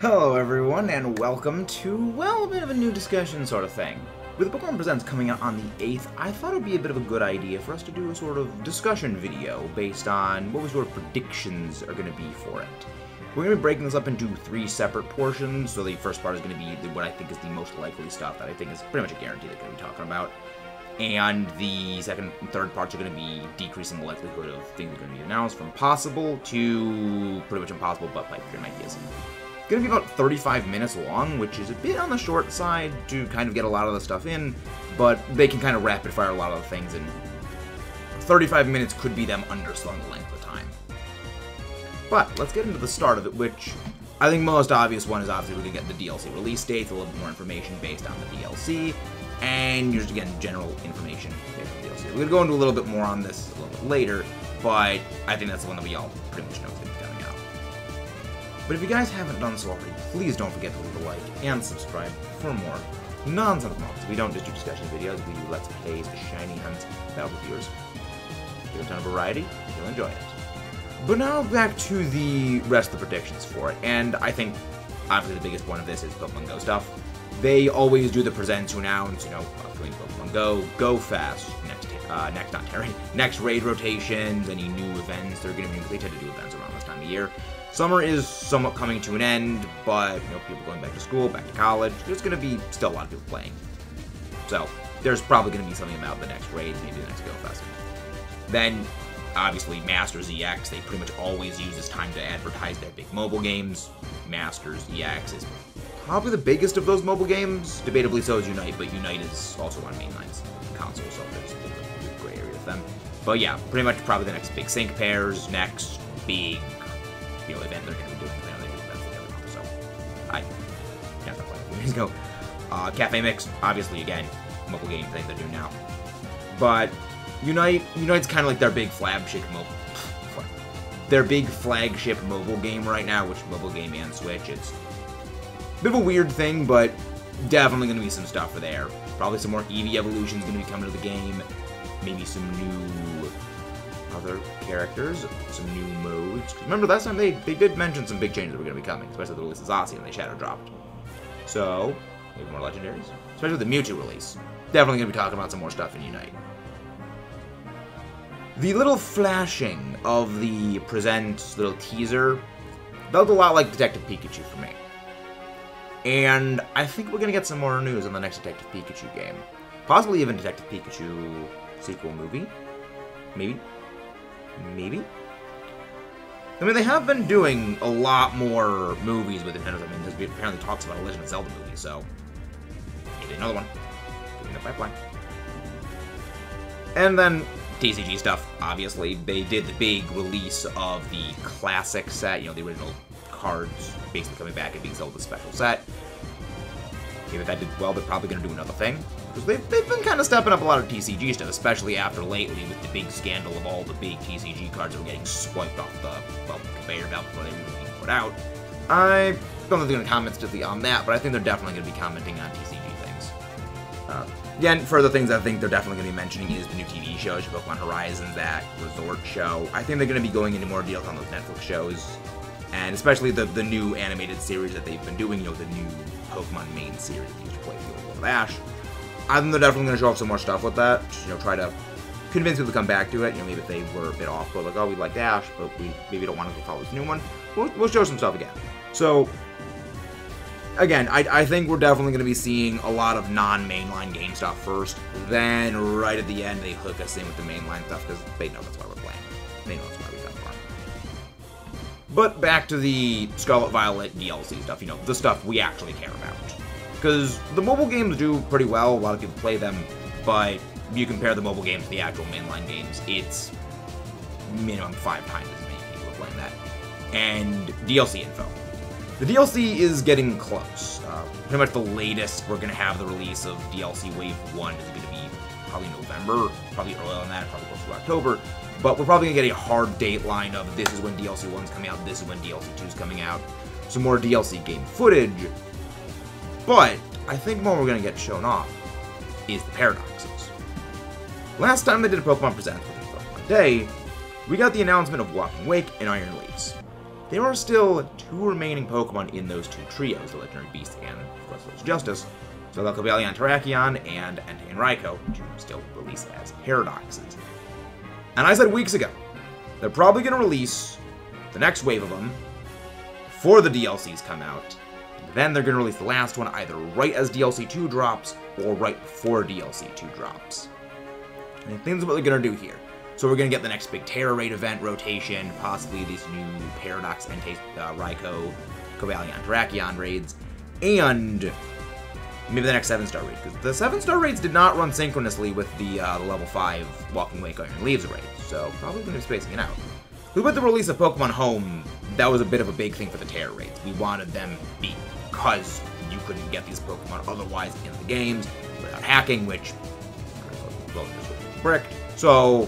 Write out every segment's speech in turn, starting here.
Hello everyone, and welcome to, well, a bit of a new discussion sort of thing. With Pokémon Presents coming out on the 8th, I thought it would be a bit of a good idea for us to do a sort of discussion video based on what we sort of predictions are going to be for it. We're going to be breaking this up into 3 separate portions, so the first part is going to be what I think is the most likely stuff that I think is pretty much a guarantee that we're going to be talking about. And the second and third parts are going to be decreasing the likelihood of things that are going to be announced from possible to pretty much impossible, but pipe dream ideas. Going to be about 35 minutes long, which is a bit on the short side to kind of get a lot of the stuff in, but they can kind of rapid fire a lot of the things, and 35 minutes could be them underselling the length of the time. But let's get into the start of it, which I think most obvious one is obviously we're going to get the DLC release dates, a little bit more information based on the DLC, and just again general information based on the DLC. We're going to go into a little bit more on this a little bit later, but I think that's the one that we all pretty much know is going to be coming out. But if you guys haven't done so already, please don't forget to leave a like and subscribe for more nonsense moments. We don't just do discussion videos, we do Let's Plays, Shiny Hunts, Battle Viewers. Give a ton of variety, you'll enjoy it. But now back to the rest of the predictions for it, and I think, obviously the biggest one of this is Pokemon Go stuff. They always do the presents to announce, upcoming Pokemon Go, Go Fast, next raid rotations, any new events they're going to be doing. They tend to do events around this time of year. Summer is somewhat coming to an end, but people going back to school, back to college, there's going to be still a lot of people playing. So there's probably going to be something about the next raid, maybe the next Go Fest. Then, obviously, Masters EX, they pretty much always use this time to advertise their big mobile games. Masters EX is probably the biggest of those mobile games. Debatably so is Unite, but Unite is also on mainlines console, so there's a bit of a gray area with them. But yeah, pretty much probably the next big sync pairs, next big event they're going to be doing. I know they do events every month, so I can't talk about it. Let's go. Cafe Mix, obviously, again, mobile game thing they're doing now. But Unite's kind of like their big flagship mobile game right now, which mobile game and Switch. It's a bit of a weird thing, but definitely going to be some stuff for there. Probably some more Eevee evolutions going to be coming to the game. Maybe some new other characters, some new modes. Remember, last time they did mention some big changes that were going to be coming, especially the release of Zacian and they shadow dropped. So, maybe more legendaries. Especially the Mewtwo release. Definitely going to be talking about some more stuff in Unite. The little flashing of the Present little teaser felt a lot like Detective Pikachu for me. And I think we're going to get some more news on the next Detective Pikachu game. Possibly even Detective Pikachu sequel movie. Maybe. I mean, they have been doing a lot more movies with Nintendo. I mean, there's apparently talks about a Legend of Zelda movie, so maybe another one. Getting the pipeline. And then TCG stuff, obviously. They did the big release of the classic set, the original cards basically coming back and being sold as a special set. If that did well, they're probably going to do another thing. Because they've been kind of stepping up a lot of TCG stuff, especially after lately with the big scandal of all the big TCG cards that were getting swiped off the conveyor belt before they were even being put out. I don't know if they're going to comment specifically on that, but I think they're definitely going to be commenting on TCG things. Again, further things I think they're definitely going to be mentioning is the new TV shows, Pokemon Horizons, that Resort show. I think they're going to be going into more details on those Netflix shows, and especially the new animated series that they've been doing, the new Pokemon main series that used to play the old Ash. I think they're definitely going to show off some more stuff with that. Just, try to convince people to come back to it. Maybe if they were a bit off, but like, oh, we liked Ash, but we maybe don't want to follow this new one. We'll show some stuff again. So, again, I think we're definitely going to be seeing a lot of non-mainline game stuff first. Then, right at the end, they hook us in with the mainline stuff because they know that's why we're playing. They know that's why we come for. But back to the Scarlet Violet DLC stuff, the stuff we actually care about. Because the mobile games do pretty well, a lot of people play them, but you compare the mobile games to the actual mainline games, it's minimum 5 times as many people are playing that. And DLC info. The DLC is getting close. Pretty much the latest we're going to have the release of DLC Wave 1 is going to be probably November, probably earlier than that, probably close to October. But we're probably going to get a hard date line of this is when DLC 1's coming out, this is when DLC 2's coming out. Some more DLC game footage. But I think what we're going to get shown off is the paradoxes. Last time they did a Pokemon Presents with Pokemon Day, we got the announcement of Walking Wake and Iron Leaves. there are still 2 remaining Pokemon in those 2 trios, the Legendary Beast and, of course, Village Justice. So they'll Cobalion, Terrakion, and Entei and Raikou to still release as Paradoxes. And I said weeks ago, they're probably going to release the next wave of them before the DLCs come out. Then they're going to release the last one either right as DLC 2 drops or right before DLC 2 drops. And I think that's what they're going to do here. So we're going to get the next big Terra Raid event rotation, possibly these new Paradox, Entei, Raikou, Cobalion, Terrakion raids, and maybe the next 7-star raid, because the 7-star raids did not run synchronously with the level 5 Walking Wake Iron Leaves raid, so probably going to be spacing it out. With the release of Pokemon Home, that was a bit of a big thing for the Terra raids. We wanted them because you couldn't get these Pokemon otherwise in the games without hacking, which, well, was bricked. So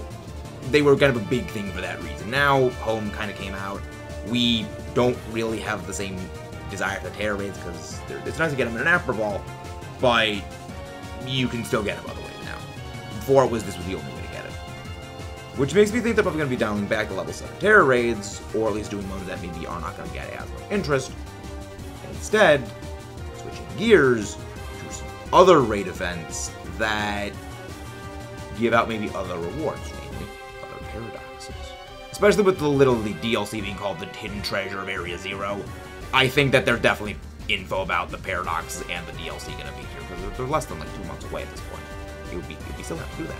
they were kind of a big thing for that reason. Now, Home kind of came out. We don't really have the same desire for the Terra raids because it's nice to get them in an After Ball, but you can still get them other ways now. Before this was the only way to get it. Which makes me think they're probably going to be dialing back the level 7 Terra raids, or at least doing ones that maybe are not going to get as much interest. And instead, switching gears to some other raid events that give out maybe other rewards, namely other Paradoxes. Especially with the DLC being called the Hidden Treasure of Area Zero. I think that there's definitely info about the Paradoxes and the DLC going to be here, because they're less than like 2 months away at this point. It would be still have to do that.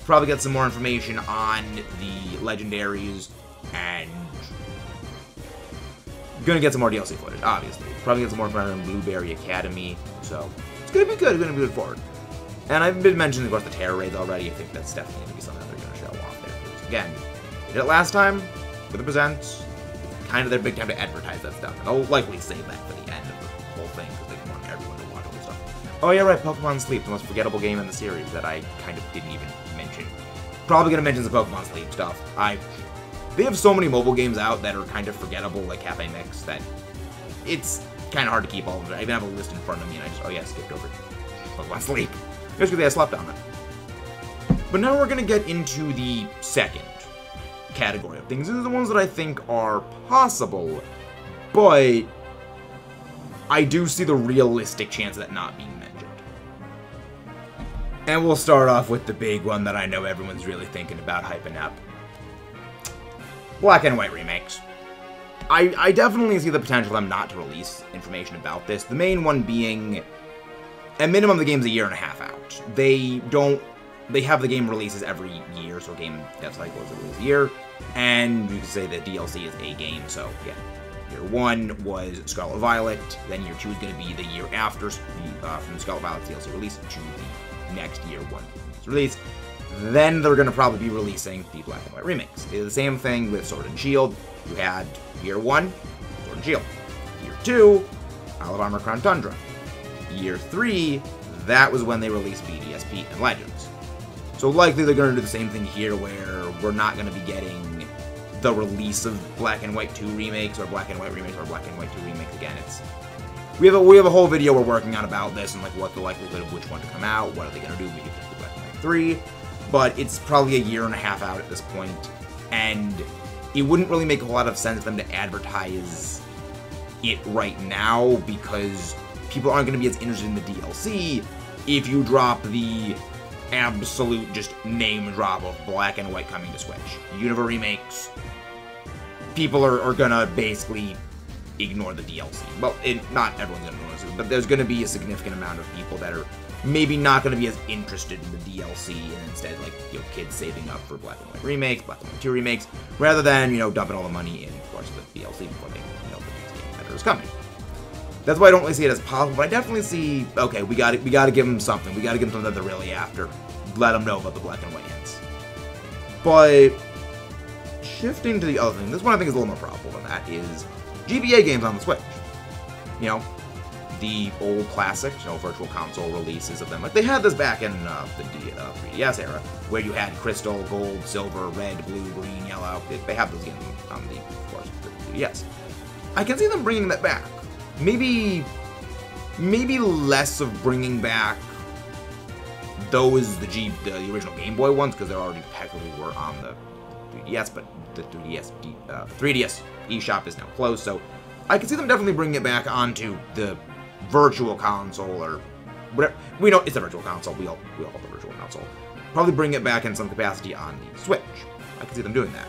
Probably get some more information on the legendaries, and gonna get some more DLC footage, obviously. Probably get some more information on Blueberry Academy, so it's gonna be good. It's gonna be good forward. And I've been mentioning, of course, the Terra raids already. I think that's definitely gonna be something that they're gonna show off there. Because again, they did it last time with the Presents. Kind of their big time to advertise that stuff, and I'll likely save that for the end of the whole thing because they want everyone to watch all this stuff. Oh yeah, right, Pokemon Sleep, the most forgettable game in the series that I kind of didn't even mention. Probably gonna mention some Pokemon Sleep stuff. They have so many mobile games out that are kind of forgettable, like Cafe Mix, that it's kind of hard to keep all of them. I even have a list in front of me, and I just, oh yeah, skipped over Pokemon Sleep. Just because I slept on it. But now we're gonna get into the second category of things. These are the ones that I think are possible, but I do see the realistic chance of that not being mentioned. And we'll start off with the big one that I know everyone's really thinking about hyping up. Black and White remakes. I definitely see the potential for them not to release information about this. The main one being, at minimum, the game's a year and a half out. They have the game releases every year, so game dev cycle is a release a year, and you can say that DLC is a game, so yeah. Year 1 was Scarlet Violet, then year 2 is going to be the year after from Scarlet Violet's DLC release to the next year 1 release. Then they're going to probably be releasing the Black and White remakes. They did the same thing with Sword and Shield. You had year 1, Sword and Shield. Year 2, Isle of Armor Crown Tundra. Year 3, that was when they released BDSP and Legends. So likely they're going to do the same thing here, where we're not going to be getting the release of Black and White 2 remakes, or Black and White remakes, or Black and White 2 remakes again. We have a whole video we're working on about this, and like what the likelihood of which one to come out, what are they going to do, maybe do Black and White 3, but it's probably a year and a half out at this point, and it wouldn't really make a lot of sense for them to advertise it right now, because people aren't going to be as interested in the DLC if you drop the absolute just name drop of Black and White coming to Switch. Unova remakes, people are gonna basically ignore the DLC. Well, not everyone's gonna notice it, but there's gonna be a significant amount of people that are maybe not gonna be as interested in the DLC, and instead, like, you know, kids saving up for Black and White remakes, Black and White 2 remakes, rather than, you know, dumping all the money in, of course, the DLC before they know the next game better is coming. That's why I don't really see it as possible, but I definitely see, okay, we gotta give them something. We gotta give them something that they're really after. Let them know about the Black and White hits. But shifting to the other thing, this one I think is a little more probable than that, is GBA games on the Switch. You know, the old classic, you know, virtual console releases of them. Like, they had this back in the 3DS era, where you had Crystal, Gold, Silver, Red, Blue, Green, Yellow. They have those games on the, of course, the 3DS. I can see them bringing that back. Maybe less of bringing back those the original Game Boy ones, because they already technically were on the 3DS, but the 3DS eShop is now closed, so I can see them definitely bringing it back onto the Virtual Console or whatever. We know it's a Virtual Console. We all have the Virtual Console. Probably bring it back in some capacity on the Switch. I can see them doing that.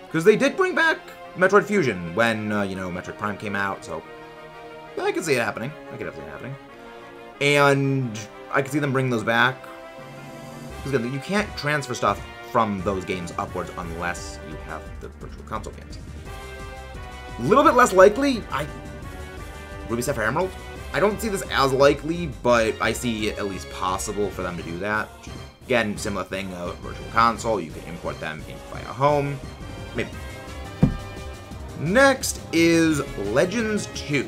Because they did bring back Metroid Fusion when, Metroid Prime came out, so yeah, I can see it happening. I can definitely see it happening. And I can see them bring those back. Because you can't transfer stuff from those games upwards unless you have the Virtual Console games. A little bit less likely, Ruby Sapphire Emerald? I don't see this as likely, but I see it at least possible for them to do that. Again, similar thing, Virtual Console, you can import them in via home. Maybe. Next is Legends 2.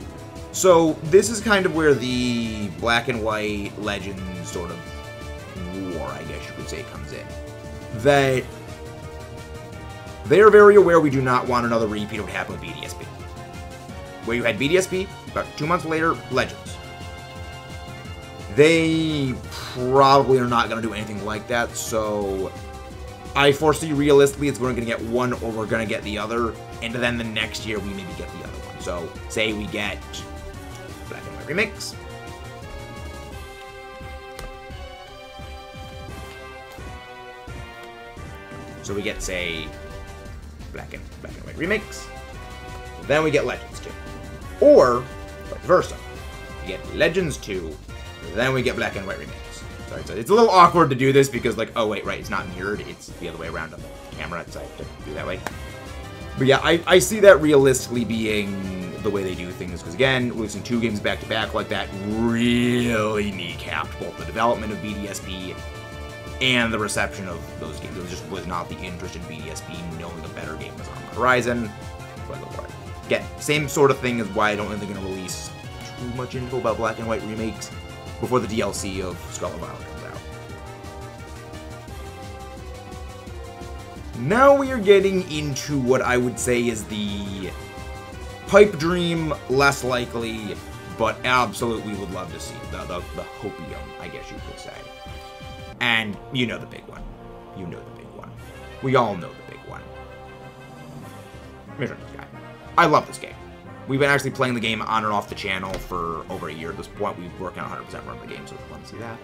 So, this is kind of where the Black and White Legends sort of war, I guess you could say, comes in. That they are very aware we do not want another repeat of what happened with BDSP. Where you had BDSP, about 2 months later, Legends. They probably are not going to do anything like that, so I foresee realistically it's we're going to get one or we're going to get the other, and then the next year we maybe get the other one. So, say we get Black and White Remix. So we get, say, Black and White Remix. Then we get Legends 2. Or, vice versa. We get Legends 2, then we get Black and White Remix. Sorry, so it's a little awkward to do this because, like, oh wait, right, it's not mirrored, it's the other way around on the camera, so I have to do that way. But yeah, I see that realistically being the way they do things, because again, releasing 2 games back-to-back like that really kneecapped both the development of BDSP and the reception of those games. There just was not the interest in BDSP knowing a better game was on the horizon. But go for it. Again, same sort of thing is why I don't think they're going to release too much info about Black and White remakes before the DLC of Scarlet Violet comes out. Now we are getting into what I would say is the pipe dream, less likely, but absolutely would love to see. The hopium, I guess you could say. And you know the big one. You know the big one. We all know the big one. Mission Sky. I love this game. We've been actually playing the game on and off the channel for over a year at this point. We've worked on 100% run of the game, so if you want to see that,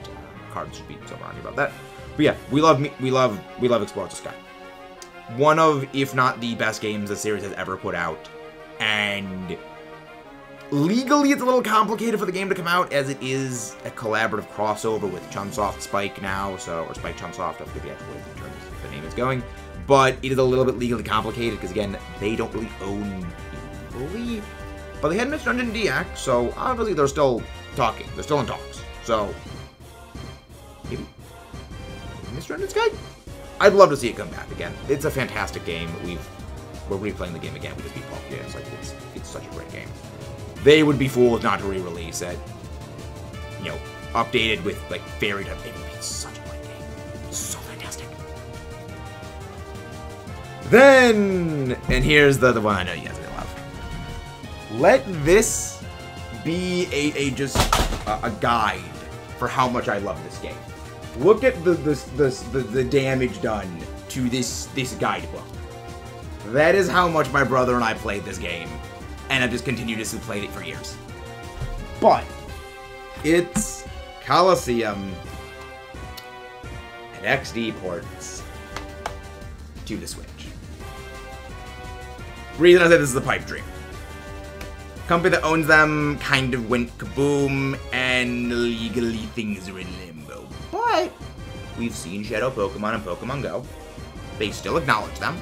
cards should be somewhere on here about that. But yeah, we love Explore the Sky. One of, if not the best games the series has ever put out, and legally it's a little complicated for the game to come out, as it is a collaborative crossover with Chunsoft Spike now, or Spike Chunsoft, I forget the term the name is going. But it is a little bit legally complicated, because again, they don't really own it fully. But they had Mr. Dungeon DX, so obviously they're still talking. They're still in talks. So, maybe Mr. Dungeon Sky? I'd love to see it come back again. It's a fantastic game. We're replaying the game again. We just beat Paul. Yeah, it's such a great game. They would be fools not to re-release it. You know, updated with, like, fairy type. It would be such a great game. So fantastic. Then, and here's the one I know you guys are gonna love. Let this be a guide for how much I love this game. Look at the damage done to this guidebook. That is how much my brother and I played this game, and I've just continued to play it for years. But it's Coliseum and XD ports to the Switch. Reason I say this is a pipe dream. Company that owns them kind of went kaboom, and legally things are in limbo. But we've seen Shadow Pokemon and Pokemon Go. They still acknowledge them.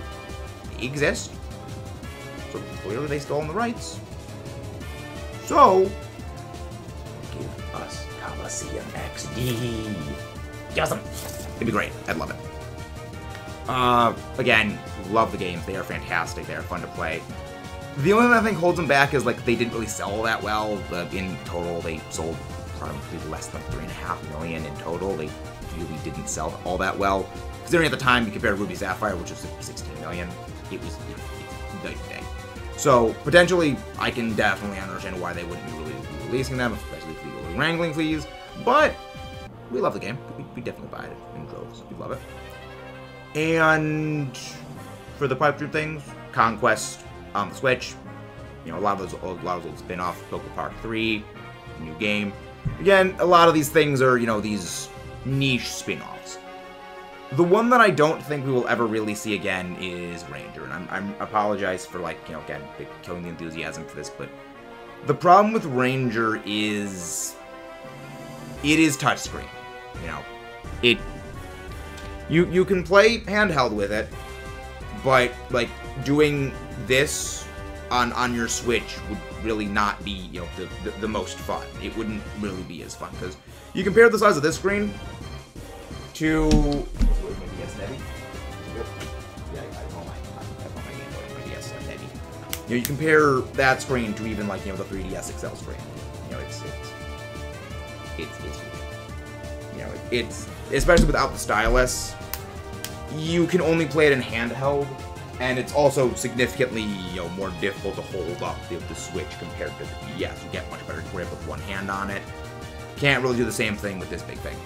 They exist. So clearly they still own the rights. So give us Coliseum XD. Awesome. It'd be great. I'd love it. Again, love the games. They are fantastic. They are fun to play. The only thing I think holds them back is, like, they didn't really sell that well. In total, they sold probably less than 3.5 million in total. They really didn't sell all that well. Considering at the time, you compare Ruby Sapphire, which was 16 million, it was night and day. So, potentially, I can definitely understand why they wouldn't be really releasing them, especially with legal wrangling fees. But we love the game. We definitely buy it in droves. We love it. And for the pipe dream things, Conquest on the Switch, you know, a lot of those spin-offs, Poké Park 3, new game. Again, a lot of these things are, you know, these niche spin-offs. The one that I don't think we will ever really see again is Ranger, and I apologize for, like, you know, again, killing the enthusiasm for this, but the problem with Ranger is it is touchscreen. You know, you can play handheld with it, but like doing this on your Switch would really not be, you know, the most fun. It wouldn't really be as fun because you compare the size of this screen to. You know, you compare that screen to even, like, you know, the 3DS XL screen. You know, it's you know, it's especially without the stylus, you can only play it in handheld, and it's also significantly, you know, more difficult to hold up the Switch compared to the DS. You get much better grip with one hand on it. Can't really do the same thing with this big thing.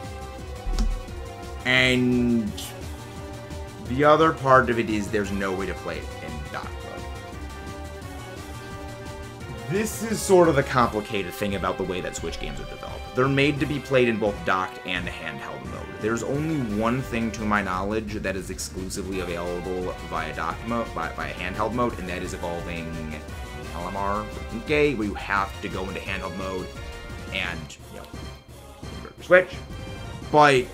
And the other part of it is there's no way to play it in dock mode. This is sort of the complicated thing about the way that Switch games are developed. They're made to be played in both docked and handheld mode. There's only one thing, to my knowledge, that is exclusively available via dock mode, via handheld mode, and that is evolving LMR, okay, where you have to go into handheld mode and, you know, Switch. But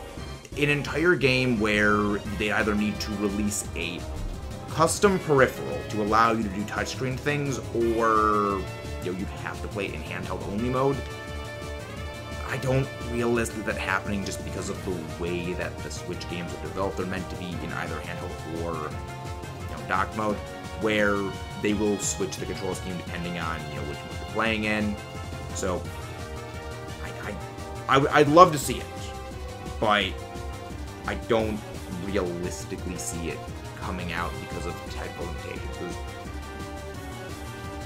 an entire game where they either need to release a custom peripheral to allow you to do touchscreen things, or, you know, you have to play it in handheld only mode. I don't realistically that happening just because of the way that the Switch games are developed. They're meant to be in either handheld or, you know, dock mode, where they will switch the control scheme depending on, you know, which mode you're playing in. So I'd love to see it, but I don't realistically see it coming out because of type limitations.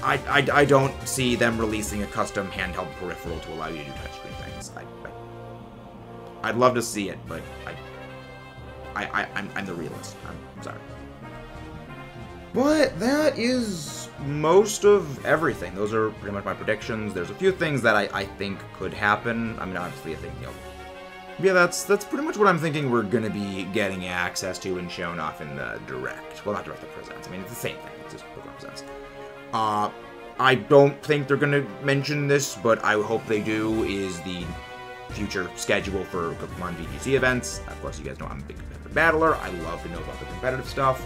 I don't see them releasing a custom handheld peripheral to allow you to do touchscreen things. I'd love to see it, but I'm the realist. I'm sorry. But that is most of everything. Those are pretty much my predictions. There's a few things that I think could happen. I mean, obviously, I think, you know, yeah, that's pretty much what I'm thinking we're going to be getting access to and shown off in the Direct. Well, not Direct, the Presents. I mean, it's the same thing. It's just Pokemon Presents. I don't think they're going to mention this, but I hope they do, is the future schedule for Pokemon VGC events. Of course, you guys know I'm a big competitive battler. I love to know about the competitive stuff.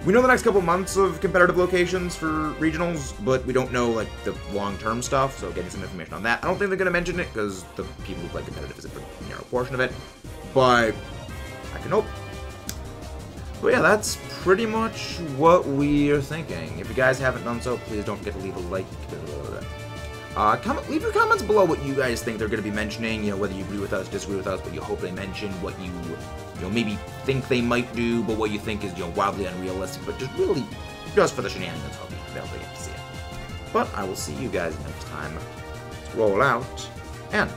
We know the next couple months of competitive locations for regionals, but we don't know, like, the long-term stuff, so getting some information on that. I don't think they're going to mention it, because the people who play competitive is a pretty narrow portion of it, but I can hope. But yeah, that's pretty much what we are thinking. If you guys haven't done so, please don't forget to leave a like. Leave your comments below what you guys think they're going to be mentioning, you know, whether you agree with us, disagree with us, but you hope they mention, what you know, maybe think they might do, but what you think is, you know, wildly unrealistic, but just really, just for the shenanigans, hope they'll get to see it. But I will see you guys next time. Let's roll out, and